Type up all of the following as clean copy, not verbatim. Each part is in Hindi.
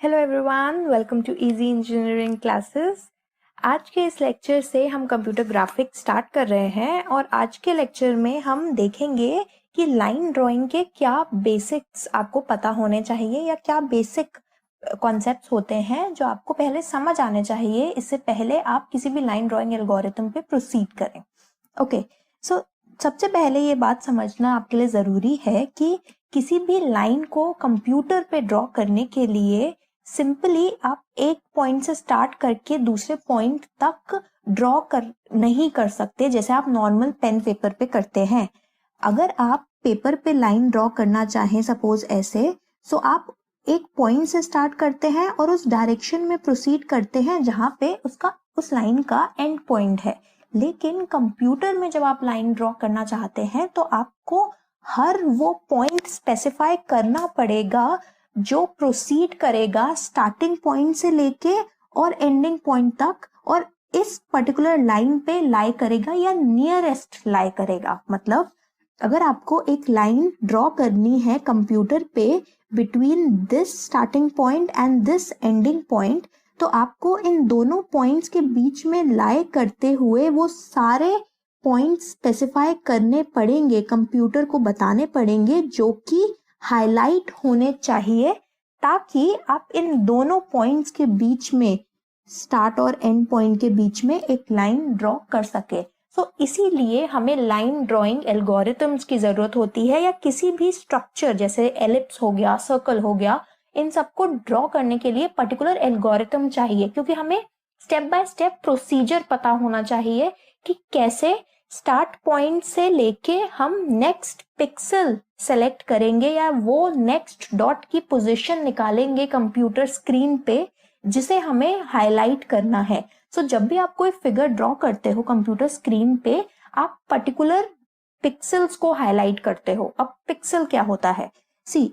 Hello everyone, welcome to easy engineering classes. आज के इस लेक्चर से हम कंप्यूटर ग्राफिक्स स्टार्ट कर रहे हैं और आज के लेक्चर में हम देखेंगे कि लाइन ड्राइंग के क्या बेसिक्स आपको पता होने चाहिए या क्या बेसिक कॉन्सेप्ट्स होते हैं जो आपको पहले समझ आने चाहिए इससे पहले आप किसी भी लाइन ड्राइंग एल्गोरिथम पे प्रोसीड करें। ओके, सो सबसे पहले ये बात समझना आपके लिए ज़रूरी है कि किसी भी लाइन को कंप्यूटर पे ड्रॉ करने के लिए सिंपली आप एक पॉइंट से स्टार्ट करके दूसरे पॉइंट तक ड्रॉ नहीं कर सकते जैसे आप नॉर्मल पेन पेपर पे करते हैं। अगर आप पेपर पे लाइन ड्रॉ करना चाहें सपोज ऐसे, सो आप एक पॉइंट से स्टार्ट करते हैं और उस डायरेक्शन में प्रोसीड करते हैं जहां पे उस लाइन का एंड पॉइंट है। लेकिन कंप्यूटर में जब आप लाइन ड्रॉ करना चाहते हैं तो आपको हर वो पॉइंट स्पेसिफाई करना पड़ेगा जो प्रोसीड करेगा स्टार्टिंग पॉइंट से लेके और एंडिंग पॉइंट तक, और इस पर्टिकुलर लाइन पे लाई करेगा या नियरेस्ट लाई करेगा। मतलब अगर आपको एक लाइन ड्रॉ करनी है कंप्यूटर पे between this starting point and this ending point, तो आपको इन दोनों पॉइंट्स के बीच में लाई करते हुए वो सारे पॉइंट्स स्पेसिफाई करने पड़ेंगे, कंप्यूटर को बताने पड़ेंगे जो कि हाईलाइट होने चाहिए ताकि आप इन दोनों पॉइंट्स के बीच में, स्टार्ट और एंड पॉइंट के बीच में एक लाइन ड्रॉ कर सके। सो इसीलिए हमें लाइन ड्राइंग एल्गोरिथम्स की जरूरत होती है, या किसी भी स्ट्रक्चर जैसे एलिप्स हो गया, सर्कल हो गया, इन सबको ड्रॉ करने के लिए पर्टिकुलर एल्गोरिथम चाहिए, क्योंकि हमें स्टेप बाय स्टेप प्रोसीजर पता होना चाहिए कि कैसे स्टार्ट पॉइंट से लेके हम नेक्स्ट पिक्सल सेलेक्ट करेंगे या वो नेक्स्ट डॉट की पोजीशन निकालेंगे कंप्यूटर स्क्रीन पे जिसे हमें हाईलाइट करना है। सो जब भी आप कोई फिगर ड्रॉ करते हो कंप्यूटर स्क्रीन पे, आप पर्टिकुलर पिक्सल्स को हाईलाइट करते हो। अब पिक्सल क्या होता है?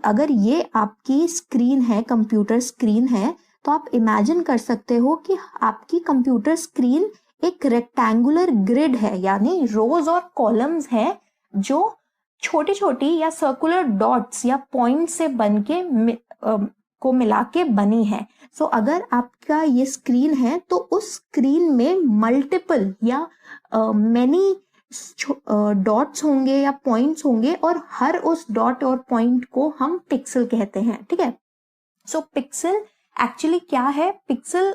अगर ये आपकी स्क्रीन है, कंप्यूटर स्क्रीन है, तो आप इमेजिन कर सकते हो कि आपकी कंप्यूटर स्क्रीन एक रेक्टेंगुलर ग्रिड है, यानी रोज और कॉलम्स हैं जो छोटी छोटी या सर्कुलर डॉट्स या पॉइंट से बन के को मिला के बनी है। सो अगर आपका ये स्क्रीन है तो उस स्क्रीन में मल्टीपल या मेनी डॉट्स होंगे या पॉइंट्स होंगे, और हर उस डॉट और पॉइंट को हम पिक्सल कहते हैं। ठीक है, सो पिक्सल एक्चुअली क्या है? पिक्सल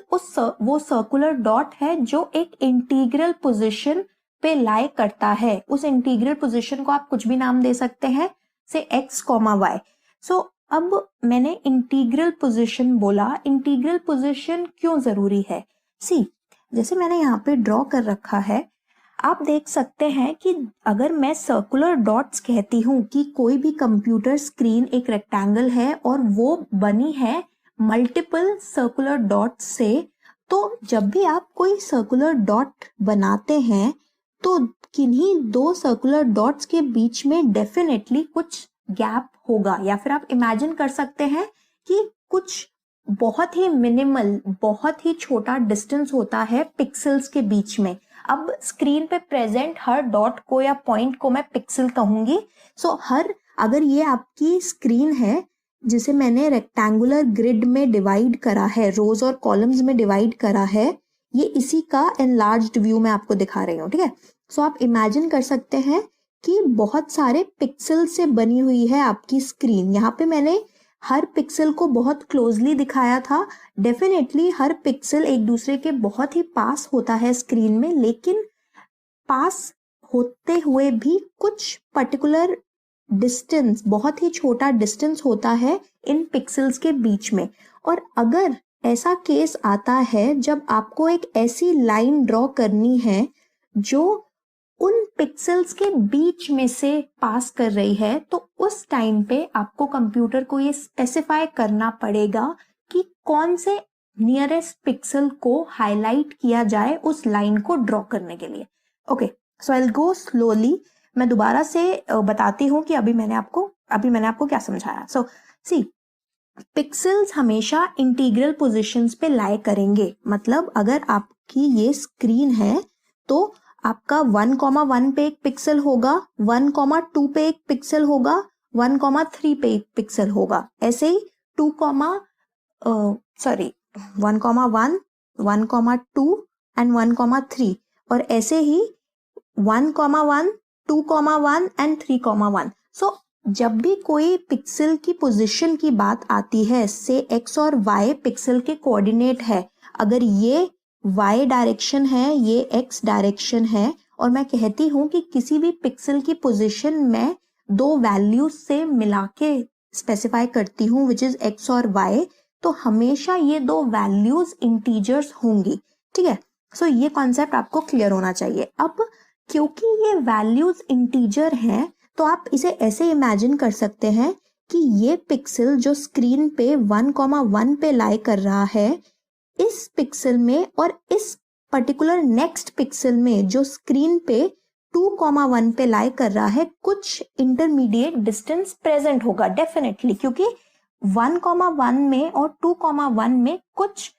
वो सर्कुलर डॉट है जो एक इंटीग्रल पोजीशन पे लाई करता है। उस इंटीग्रल पोजीशन को आप कुछ भी नाम दे सकते हैं, से x, y। सो अब मैंने इंटीग्रल पोजीशन बोला। इंटीग्रल पोजीशन क्यों जरूरी है? जैसे मैंने यहाँ पे ड्रॉ कर रखा है, आप देख सकते हैं कि अगर मैं सर्कुलर डॉट्स कहती हूँ कि कोई भी कंप्यूटर स्क्रीन एक रेक्टेंगल है और वो बनी है मल्टीपल सर्कुलर डॉट्स से, तो जब भी आप कोई सर्कुलर डॉट बनाते हैं तो किन्हीं दो सर्कुलर डॉट्स के बीच में डेफिनेटली कुछ गैप होगा, या फिर आप इमेजिन कर सकते हैं कि कुछ बहुत ही मिनिमल, बहुत ही छोटा डिस्टेंस होता है पिक्सल्स के बीच में। अब स्क्रीन पे प्रेजेंट हर डॉट को या पॉइंट को मैं पिक्सल कहूंगी। अगर ये आपकी स्क्रीन है जिसे मैंने रेक्टेंगुलर ग्रिड में डिवाइड करा है, रोज और कॉलम्स में डिवाइड करा है, ये इसी का एनलार्ज्ड व्यू में आपको दिखा रही हूँ। ठीक है, सो आप इमेजिन कर सकते हैं कि बहुत सारे पिक्सल से बनी हुई है आपकी स्क्रीन। यहाँ पे मैंने हर पिक्सल को बहुत क्लोजली दिखाया था। डेफिनेटली हर पिक्सल एक दूसरे के बहुत ही पास होता है स्क्रीन में, लेकिन पास होते हुए भी कुछ पर्टिकुलर डिस्टेंस, बहुत ही छोटा डिस्टेंस होता है इन पिक्सल्स के बीच में। और अगर ऐसा केस आता है जब आपको एक ऐसी लाइन ड्रॉ करनी है जो उन पिक्सल्स के बीच में से पास कर रही है, तो उस टाइम पे आपको कंप्यूटर को ये स्पेसिफाई करना पड़ेगा कि कौन से नियरेस्ट पिक्सल को हाईलाइट किया जाए उस लाइन को ड्रॉ करने के लिए। Okay, so I will go slowly. मैं दोबारा से बताती हूँ कि अभी मैंने आपको क्या समझाया। पिक्सल्स हमेशा इंटीग्रल पोजीशंस पे लाई करेंगे। मतलब अगर आपकी ये स्क्रीन है तो आपका 1,1 पे एक पिक्सल होगा, 1,2 पे एक पिक्सल होगा, 1,3 पे एक पिक्सल होगा, ऐसे ही सॉरी 1,1, 1,2 एंड 1,3 और ऐसे ही 1,1, 2,1 एंड 3,1. सो जब भी कोई पिक्सल की पोजीशन की बात आती है, से एक्स और वाई पिक्सल के कोऑर्डिनेट है, अगर ये वाई डायरेक्शन है, ये एक्स डायरेक्शन है और मैं कहती हूँ कि किसी भी पिक्सल की पोजीशन में दो वैल्यूज से मिला के स्पेसिफाई करती हूँ विच इज एक्स और वाई, तो हमेशा ये दो वैल्यूज इंटीजर्स होंगी. ठीक है, सो ये कॉन्सेप्ट आपको क्लियर होना चाहिए. अब क्योंकि ये वैल्यूज इंटीजर हैं तो आप इसे ऐसे इमेजिन कर सकते हैं कि ये पिक्सल जो स्क्रीन पे 1,1 पे लाई कर रहा है, इस पिक्सल में और इस पर्टिकुलर नेक्स्ट पिक्सल में जो स्क्रीन पे 2,1 पे लाई कर रहा है, कुछ इंटरमीडिएट डिस्टेंस प्रेजेंट होगा डेफिनेटली, क्योंकि 1,1 में और 2,1 में कुछ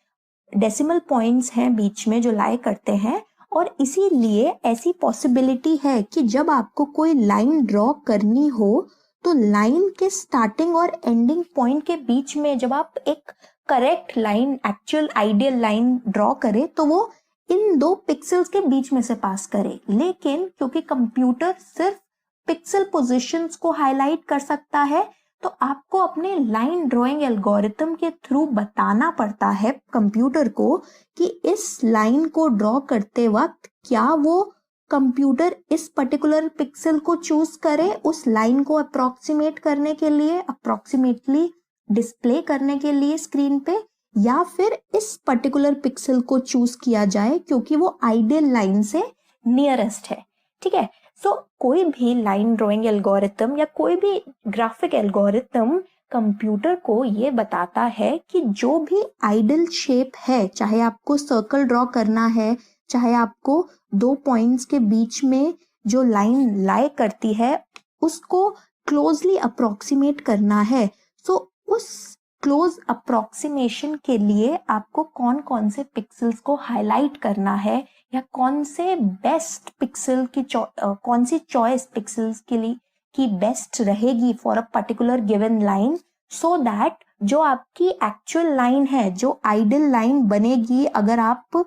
डेसिमल पॉइंट्स हैं बीच में जो लाई करते हैं. और इसीलिए ऐसी पॉसिबिलिटी है कि जब आपको कोई लाइन ड्रॉ करनी हो तो लाइन के स्टार्टिंग और एंडिंग पॉइंट के बीच में जब आप एक correct line, actual ideal line draw करें तो वो इन दो पिक्सल्स के बीच में से पास करे. लेकिन क्योंकि कंप्यूटर सिर्फ पिक्सल पोजीशंस को हाईलाइट कर सकता है, तो आपको अपने लाइन ड्राइंग एल्गोरिथम के थ्रू बताना पड़ता है कंप्यूटर को कि इस लाइन को ड्रॉ करते वक्त क्या वो कंप्यूटर इस पर्टिकुलर पिक्सल को चूज करे उस लाइन को अप्रोक्सीमेट करने के लिए, अप्रोक्सीमेटली डिस्प्ले करने के लिए स्क्रीन पे, या फिर इस पर्टिकुलर पिक्सल को चूज किया जाए क्योंकि वो आइडियल लाइन से नियरेस्ट है. ठीक है, सो कोई भी लाइन ड्राइंग एल्गोरिथम या कोई भी ग्राफिक एल्गोरिथम कंप्यूटर को ये बताता है कि जो भी आइडियल शेप है, चाहे आपको सर्कल ड्रॉ करना है, चाहे आपको दो पॉइंट्स के बीच में जो लाइन लाई करती है उसको क्लोजली अप्रोक्सीमेट करना है, सो उस क्लोज अप्रोक्सीमेशन के लिए आपको कौन कौन से पिक्सल्स को हाईलाइट करना है या कौन से बेस्ट पिक्सल की कौन सी चॉइस पिक्सल्स के लिए की बेस्ट रहेगी for a particular given line, so that जो आपकी एक्चुअल लाइन है, जो आइडियल लाइन बनेगी अगर आप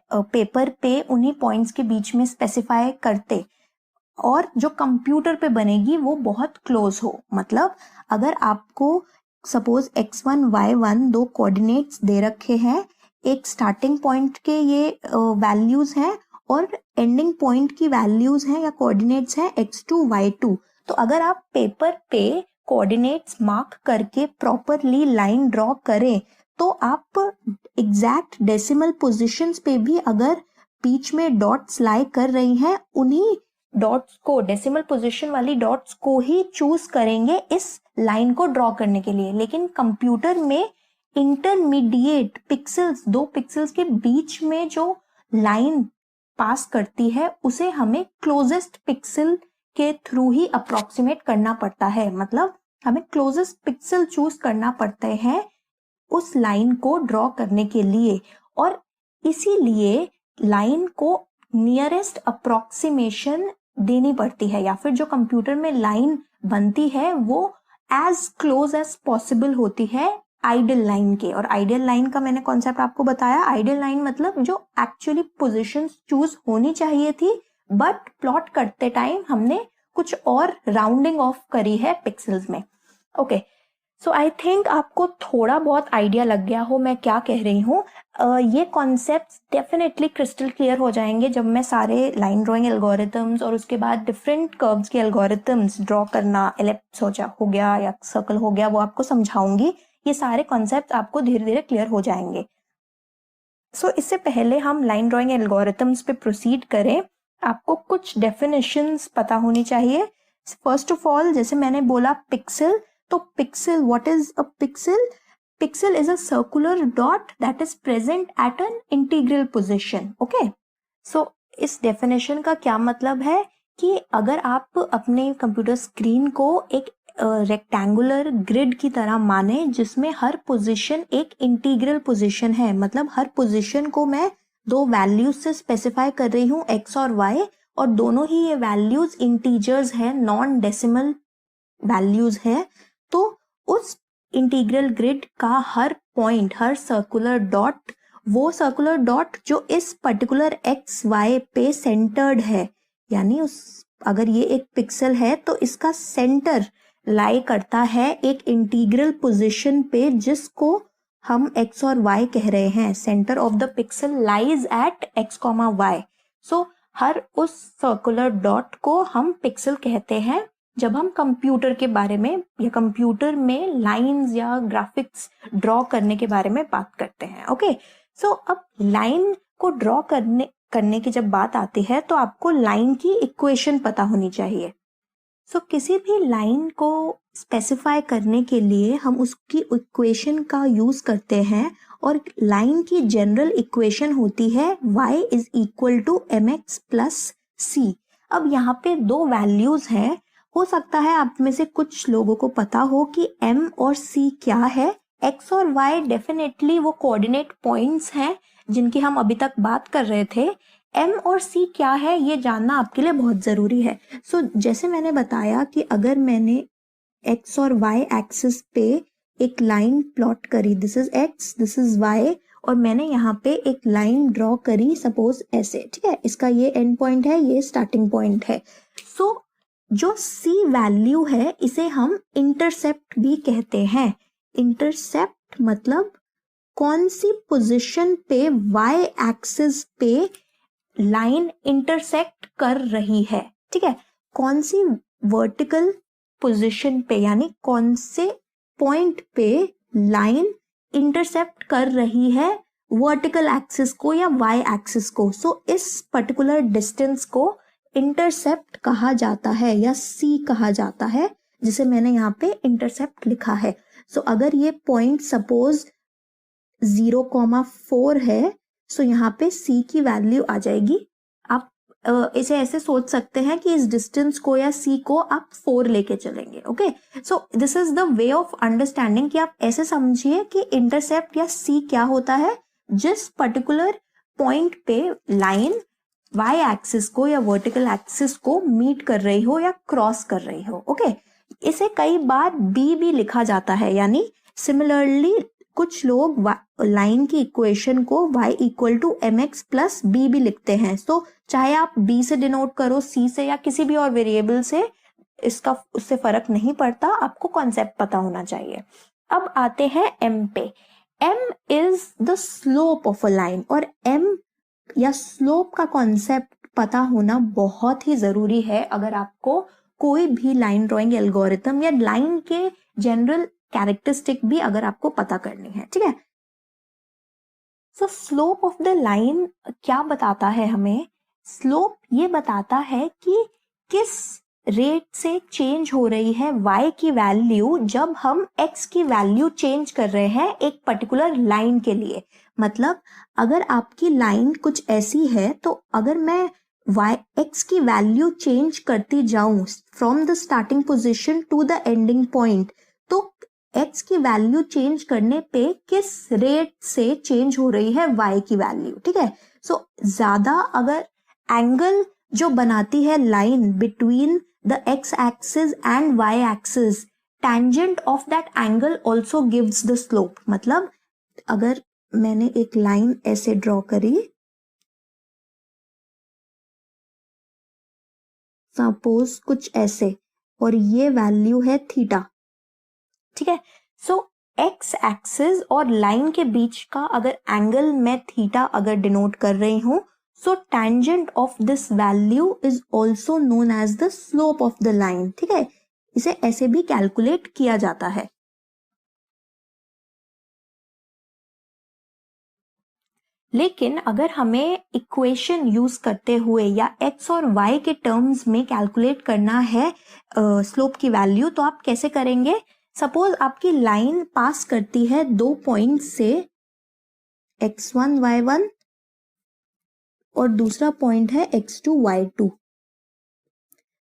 पेपर पे उन्हीं पॉइंट्स के बीच में स्पेसिफाई करते, और जो कंप्यूटर पे बनेगी वो बहुत क्लोज हो. मतलब अगर आपको सपोज x1 y1 दो कोऑर्डिनेट्स दे रखे हैं, एक स्टार्टिंग पॉइंट के ये वैल्यूज हैं और एंडिंग पॉइंट की वैल्यूज हैं या कोऑर्डिनेट्स हैं x2 y2, तो अगर आप पेपर पे कोऑर्डिनेट्स मार्क करके प्रॉपरली लाइन ड्रॉ करें तो आप एग्जैक्ट डेसिमल पोजीशंस पे भी अगर बीच में डॉट्स लाई कर रही हैं, उन्हीं डॉट्स को, डेसिमल पोजीशन वाली डॉट्स को ही चूज करेंगे इस लाइन को ड्रॉ करने के लिए. लेकिन कंप्यूटर में इंटरमीडिएट पिक्सल्स, दो पिक्सल्स के बीच में जो लाइन पास करती है उसे हमें क्लोजेस्ट पिक्सल के थ्रू ही अप्रोक्सीमेट करना पड़ता है. मतलब हमें क्लोजेस्ट पिक्सल चूज करना पड़ते हैं उस लाइन को ड्रॉ करने के लिए, और इसीलिए लाइन को नियरेस्ट अप्रोक्सीमेशन देनी पड़ती है, या फिर जो कंप्यूटर में लाइन बनती है वो एज क्लोज एज पॉसिबल होती है आइडियल लाइन के. और आइडियल लाइन का मैंने कॉन्सेप्ट आपको बताया. आइडियल लाइन मतलब जो एक्चुअली पोजीशन चूज होनी चाहिए थी बट प्लॉट करते टाइम हमने कुछ और राउंडिंग ऑफ करी है पिक्सल्स में. ओके, सो आई थिंक आपको थोड़ा बहुत आइडिया लग गया हो मैं क्या कह रही हूँ. ये कॉन्सेप्ट्स डेफिनेटली क्रिस्टल क्लियर हो जाएंगे जब मैं सारे लाइन ड्राइंग एल्गोरिथम्स और उसके बाद डिफरेंट कर्व्स के एल्गोरिथम्स ड्रॉ करना, एलिप्स हो गया या सर्कल हो गया, वो आपको समझाऊंगी. ये सारे कॉन्सेप्ट्स आपको धीरे धीरे क्लियर हो जाएंगे. सो इससे पहले हम लाइन ड्राइंग एल्गोरिथम्स पे प्रोसीड करें, आपको कुछ डेफिनेशंस पता होनी चाहिए. फर्स्ट ऑफ ऑल, जैसे मैंने बोला पिक्सल, तो pixel, what is a pixel? Pixel is a circular dot that is present at an integral position. Okay? So इस डेफिनेशन का क्या मतलब है कि अगर आप अपने कंप्यूटर स्क्रीन को एक रेक्टेंगुलर ग्रिड की तरह माने जिसमें हर पोजीशन एक इंटीग्रल पोजीशन है, मतलब हर पोजीशन को मैं दो वैल्यूज से स्पेसिफाई कर रही हूँ x और y, और दोनों ही ये वैल्यूज इंटीजर्स हैं, नॉन डेसिमल वैल्यूज हैं, तो उस इंटीग्रल ग्रिड का हर पॉइंट, हर सर्कुलर डॉट, वो सर्कुलर डॉट जो इस पर्टिकुलर एक्स वाई पे सेंटर्ड है, यानी अगर ये एक पिक्सल है तो इसका सेंटर लाई करता है एक इंटीग्रल पोजीशन पे जिसको हम x और y कह रहे हैं. Centre of the pixel lies at x, y. सो हर उस सर्कुलर डॉट को हम पिक्सल कहते हैं जब हम कंप्यूटर के बारे में या कंप्यूटर में लाइंस या ग्राफिक्स ड्रॉ करने के बारे में बात करते हैं. ओके, सो अब लाइन को ड्रॉ करने की जब बात आती है तो आपको लाइन की इक्वेशन पता होनी चाहिए. सो किसी भी लाइन को स्पेसिफाई करने के लिए हम उसकी इक्वेशन का यूज करते हैं और लाइन की जनरल इक्वेशन होती है y is equal to mx plus c. अब यहाँ पे दो वैल्यूज हैं. हो सकता है आप में से कुछ लोगों को पता हो कि m और c क्या है. x और y डेफिनेटली वो कोऑर्डिनेट पॉइंट्स हैं जिनकी हम अभी तक बात कर रहे थे. m और c क्या है ये जानना आपके लिए बहुत जरूरी है. सो जैसे मैंने बताया कि अगर मैंने x और y एक्सिस पे एक लाइन प्लॉट करी, this is x, this is y, और मैंने यहाँ पे एक लाइन ड्रॉ करी सपोज ऐसे, ठीक है. इसका ये एंड पॉइंट है, ये स्टार्टिंग पॉइंट है. सो जो c वैल्यू है इसे हम इंटरसेप्ट भी कहते हैं. इंटरसेप्ट मतलब कौन सी पोजीशन पे y एक्सिस पे लाइन इंटरसेक्ट कर रही है, ठीक है. कौन सी वर्टिकल पोजीशन पे यानी कौन से पॉइंट पे लाइन इंटरसेप्ट कर रही है वर्टिकल एक्सिस को या y एक्सिस को. सो इस पर्टिकुलर डिस्टेंस को इंटरसेप्ट कहा जाता है या c कहा जाता है, जिसे मैंने यहाँ पे इंटरसेप्ट लिखा है. सो अगर ये पॉइंट सपोज 0,4 है, सो यहाँ पे c की वैल्यू आ जाएगी. आप इसे ऐसे सोच सकते हैं कि इस डिस्टेंस को या c को आप 4 लेके चलेंगे. Okay, so this is the way of understanding कि आप ऐसे समझिए कि इंटरसेप्ट या c क्या होता है. जिस पर्टिकुलर पॉइंट पे लाइन y एक्सिस को या वर्टिकल एक्सिस को मीट कर रही हो या क्रॉस कर रही हो. ओके, इसे कई बार b भी लिखा जाता है, यानी सिमिलरली कुछ लोग लाइन की इक्वेशन को y equal to mx plus b भी लिखते हैं. सो चाहे आप b से डिनोट करो, c से, या किसी भी और वेरिएबल से, इसका उससे फर्क नहीं पड़ता, आपको कॉन्सेप्ट पता होना चाहिए. अब आते हैं m पे. m is the slope of a line, और m या स्लोप का कॉन्सेप्ट पता होना बहुत ही जरूरी है अगर आपको कोई भी लाइन ड्राइंग एल्गोरिथम या लाइन के जनरल कैरेक्टरिस्टिक भी अगर आपको पता करनी है, ठीक है. सो स्लोप ऑफ द लाइन क्या बताता है हमें? स्लोप ये बताता है कि किस रेट से चेंज हो रही है y की वैल्यू जब हम x की वैल्यू चेंज कर रहे हैं एक पर्टिकुलर लाइन के लिए. मतलब अगर आपकी लाइन कुछ ऐसी है तो अगर मैं x की वैल्यू चेंज करती जाऊं from the starting position to the ending point, तो x की वैल्यू चेंज करने पे किस रेट से चेंज हो रही है y की वैल्यू, ठीक है. सो ज्यादा अगर एंगल जो बनाती है line between the x axis and y axis, tangent of that angle also gives the slope. मतलब अगर मैंने एक लाइन ऐसे ड्रॉ करी, सपोज कुछ ऐसे, और ये वैल्यू है थीटा, ठीक है. सो x एक्सिस और लाइन के बीच का अगर एंगल मैं थीटा अगर डिनोट कर रही हूं, सो tangent of this value is also known as the slope of the line, ठीक है. इसे ऐसे भी कैलकुलेट किया जाता है. लेकिन अगर हमें इक्वेशन यूज करते हुए या x और y के टर्म्स में कैलकुलेट करना है स्लोप की वैल्यू, तो आप कैसे करेंगे? सपोज आपकी लाइन पास करती है दो पॉइंट से, x1 y1 और दूसरा पॉइंट है x2 y2.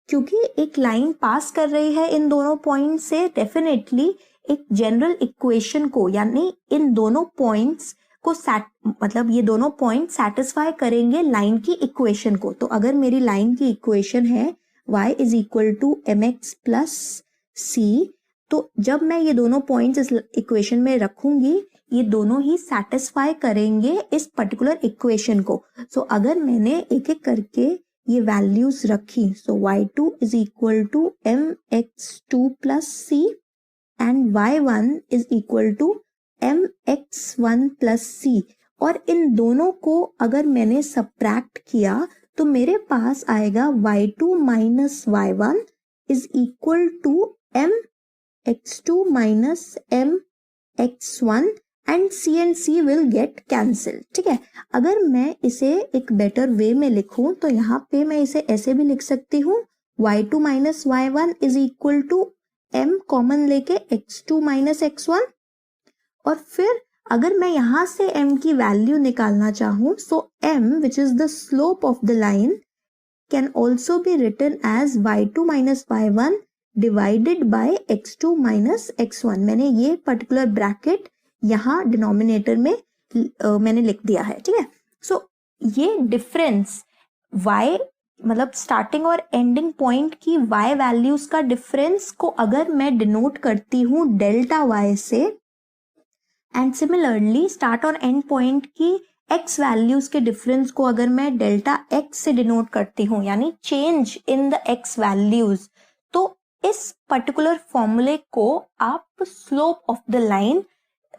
क्योंकि एक लाइन पास कर रही है इन दोनों पॉइंट से, डेफिनेटली एक जनरल इक्वेशन को, यानी इन दोनों पॉइंट्स को मतलब ये दोनों पॉइंट सेटिस्फाई करेंगे लाइन की इक्वेशन को. तो अगर मेरी लाइन की इक्वेशन है y is equal to mx plus c, तो जब मैं ये दोनों पॉइंट्स इस इक्वेशन में रखूंगी, ये दोनों ही सेटिस्फाई करेंगे इस पर्टिकुलर इक्वेशन को। सो अगर मैंने एक एक करके ये वैल्यूज रखी, so y2 is equal to mx2 plus c and y1 is equal to mx1 plus c, और इन दोनों को अगर मैंने सब्ट्रैक्ट किया तो मेरे पास आएगा y2 minus y1 is equal to mx2 minus mx1 and c will get cancelled। ठीक है, अगर मैं इसे एक बेटर वे में लिखूं तो यहाँ पे मैं इसे ऐसे भी लिख सकती हूँ, y2 minus y1 is equal to m common लेके x2 माइनस x1, और फिर अगर मैं यहाँ से m की वैल्यू निकालना चाहूँ, so m which is the slope of the line can also be written as y2 minus y1 divided by x2 minus x1। मैंने ये पर्टिकुलर ब्रैकेट यहाँ डिनोमिनेटर में मैंने लिख दिया है। ठीक है, सो ये डिफरेंस y मतलब स्टार्टिंग और एंडिंग पॉइंट की y वैल्यूज का डिफरेंस को अगर मैं डिनोट करती हूँ डेल्टा y से, एंड सिमिलरली स्टार्ट और एंड पॉइंट की x वैल्यूज के डिफरेंस को अगर मैं डेल्टा x से डिनोट करती हूँ, यानी change in the x values, तो इस पर्टिकुलर फॉर्मूले को आप स्लोप ऑफ द लाइन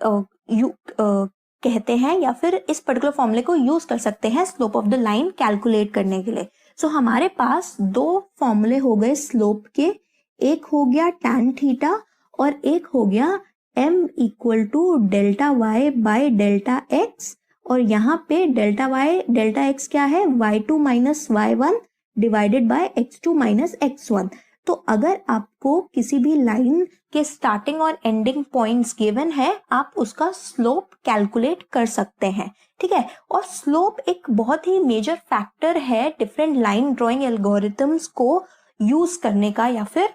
कहते हैं, या फिर इस पर्टिकुलर फॉर्मूले को यूज कर सकते हैं slope of the line calculate करने के लिए। सो हमारे पास दो फॉर्मूले हो गए स्लोप के, एक हो गया tan थीटा और एक हो गया m equal to delta y by delta x, और यहाँ पे डेल्टा y डेल्टा x क्या है, y2 minus y1 divided by x2 minus x1। तो अगर आपको किसी भी लाइन के स्टार्टिंग और एंडिंग पॉइंट्स गिवन है, आप उसका स्लोप कैलकुलेट कर सकते हैं। ठीक है, और स्लोप एक बहुत ही मेजर फैक्टर है डिफरेंट लाइन ड्राइंग एल्गोरिथम्स को यूज करने का, या फिर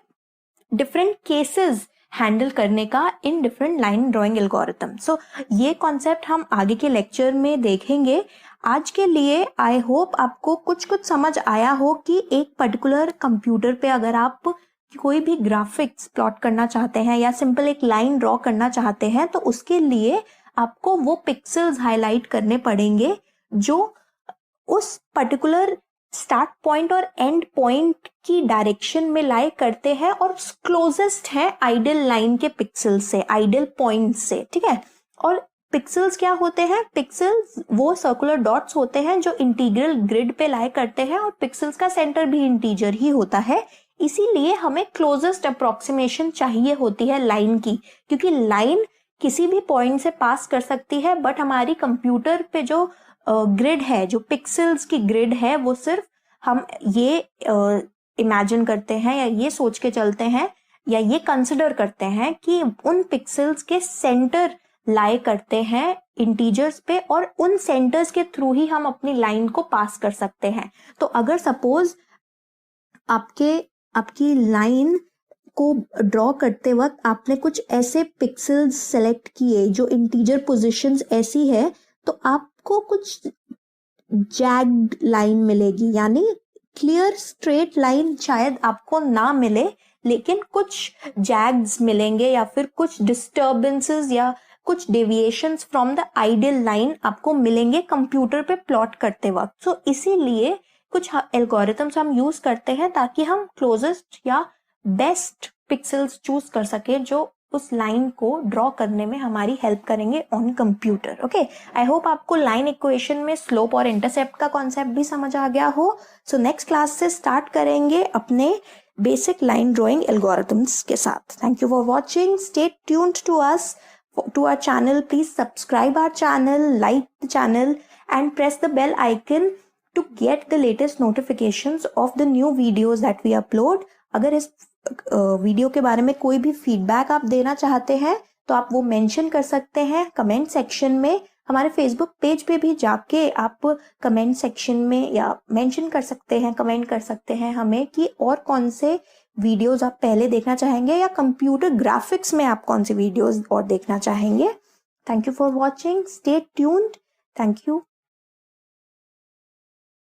डिफरेंट केसेस हैंडल करने का इन different line drawing algorithm. So ये कॉन्सेप्ट हम आगे के लेक्चर में देखेंगे। आज के लिए आई होप आपको कुछ समझ आया हो कि एक पर्टिकुलर कंप्यूटर पे अगर आप कोई भी ग्राफिक्स प्लॉट करना चाहते हैं या सिंपल एक लाइन ड्रॉ करना चाहते हैं, तो उसके लिए आपको वो पिक्सेल्स हाईलाइट करने पड़ेंगे जो उस पर्टिकुलर स्टार्ट पॉइंट और एंड पॉइंट की डायरेक्शन में लाई करते हैं और क्लोजेस्ट है आइडियल लाइन के पिक्सल से, आइडियल पॉइंट से। ठीक है, और पिक्सेल्स क्या होते हैं, पिक्सेल्स वो सर्कुलर डॉट्स होते हैं जो इंटीग्रल ग्रिड पे लाई करते हैं, और पिक्सेल्स का सेंटर भी इंटीजर ही होता है। इसीलिए हमें क्लोजेस्ट अप्रोक्सीमेशन चाहिए होती है लाइन की, क्योंकि लाइन किसी भी पॉइंट से पास कर सकती है, बट हमारी कंप्यूटर पे जो ग्रिड है, जो पिक्सेल्स की ग्रिड है, वो सिर्फ हम ये इमेजिन करते हैं या ये सोच के चलते हैं या ये कंसिडर करते हैं कि उन पिक्सेल्स के सेंटर लाई करते हैं इंटीजर्स पे, और उन सेंटर्स के थ्रू ही हम अपनी लाइन को पास कर सकते हैं। तो अगर सपोज आपकी लाइन को ड्रॉ करते वक्त आपने कुछ ऐसे पिक्सेल्स सेलेक्ट किए जो इंटीजर पोजीशंस ऐसी है, तो आपको कुछ जैग्ड लाइन मिलेगी, यानी क्लियर स्ट्रेट लाइन शायद आपको ना मिले, लेकिन कुछ जैग्स मिलेंगे या फिर कुछ डिस्टर्बेंसेस या कुछ deviations from the ideal line आपको मिलेंगे कंप्यूटर पे प्लॉट करते वक्त। सो इसीलिए कुछ एल्गोरिथम्स हम यूज करते हैं ताकि हम क्लोजेस्ट या बेस्ट पिक्सेल्स चूज कर सके जो उस लाइन को ड्रॉ करने में हमारी हेल्प करेंगे on computer. Okay, I hope आपको लाइन इक्वेशन में स्लोप और इंटरसेप्ट का कॉन्सेप्ट भी समझ आ गया हो। सो नेक्स्ट क्लास से स्टार्ट करेंगे अपने बेसिक लाइन ड्राइंग एल्गोरिथम्स के साथ। Thank you for watching, stay tuned to us, to our channel. Please subscribe our channel, like the channel and press the bell icon to get the latest notifications of the new videos that we upload. अगर इस वीडियो के बारे में कोई भी फीडबैक आप देना चाहते हैं तो आप वो मेंशन कर सकते हैं कमेंट सेक्शन में। हमारे फेसबुक पेज पे भी जाके आप कमेंट सेक्शन में या मेंशन कर सकते हैं, कमेंट कर सकते हैं हमें कि और कौन से वीडियोस आप पहले देखना चाहेंगे या कंप्यूटर ग्राफिक्स में आप कौन सी वीडियोस और देखना चाहेंगे। Thank you for watching, stay tuned, thank you.